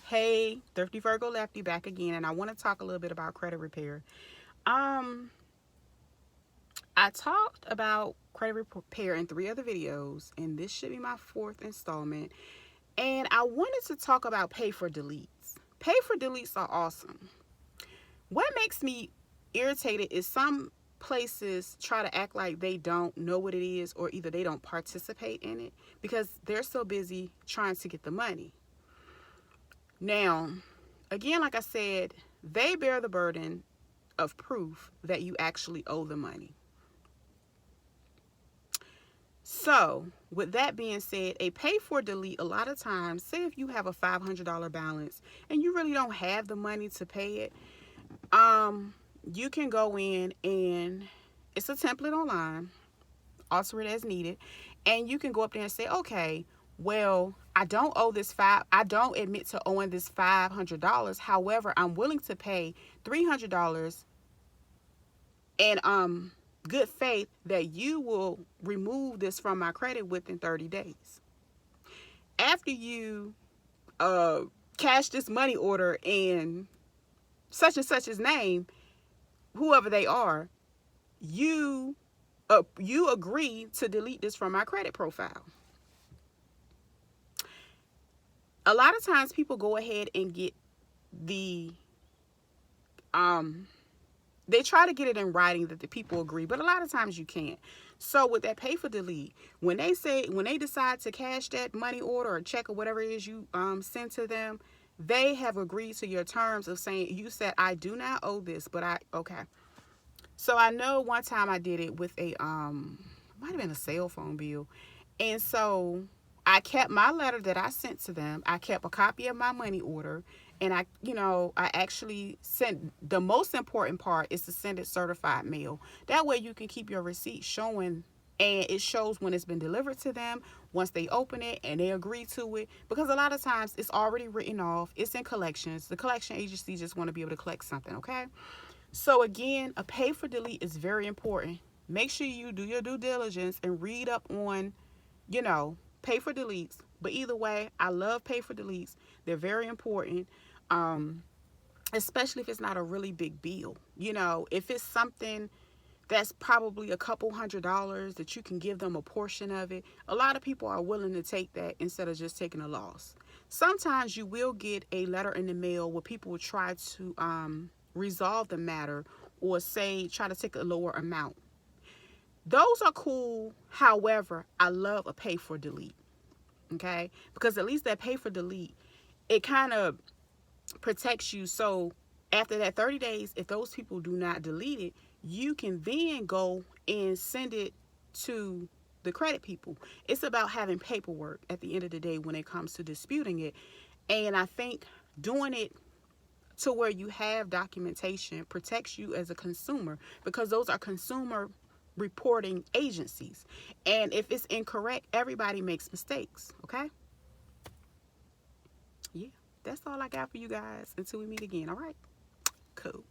Hey, Thrifty Virgo Lefty back again, and I want to talk a little bit about credit repair. I talked about credit repair in 3 other videos, and this should be my fourth installment. And I wanted to talk about pay for deletes. Pay for deletes are awesome. What makes me irritated is some places try to act like they don't know what it is, or either they don't participate in it because they're so busy trying to get the money. Now, again, like I said, they bear the burden of proof that you actually owe the money. So, with that being said, a pay for delete, a lot of times, say if you have a $500 balance and you really don't have the money to pay it, you can go in and it's a template online, alter it as needed, and you can go up there and say, okay, well, I don't admit to owing this $500. However, I'm willing to pay $300 and good faith that you will remove this from my credit within 30 days. After you cash this money order in such and such's name, whoever they are, you agree to delete this from my credit profile. A lot of times people go ahead and get the they try to get it in writing that the people agree, but a lot of times you can't. So with that pay for delete, when they decide to cash that money order or check or whatever it is you send to them, they have agreed to your terms of saying, you said I do not owe this, but okay. So I know one time I did it with might have been a cell phone bill. And so I kept my letter that I sent to them. I kept a copy of my money order. And I actually sent, the most important part is to send it certified mail. That way you can keep your receipt showing, and it shows when it's been delivered to them, once they open it and they agree to it. Because a lot of times it's already written off. It's in collections. The collection agency just want to be able to collect something, okay? So again, a pay for delete is very important. Make sure you do your due diligence and read up on, pay for deletes. But either way, I love pay for deletes. They're very important, especially if it's not a really big bill. If it's something that's probably a couple $100 that you can give them a portion of it, a lot of people are willing to take that instead of just taking a loss. Sometimes you will get a letter in the mail where people will try to resolve the matter or try to take a lower amount. Those are cool. However, I love a pay for delete. Okay? Because at least that pay for delete, it kind of protects you. So after that 30 days, if those people do not delete it, you can then go and send it to the credit people. It's about having paperwork at the end of the day when it comes to disputing it. And I think doing it to where you have documentation protects you as a consumer, because those are consumer reporting agencies. And if it's incorrect, everybody makes mistakes, okay? Yeah, that's all I got for you guys until we meet again, all right? Cool.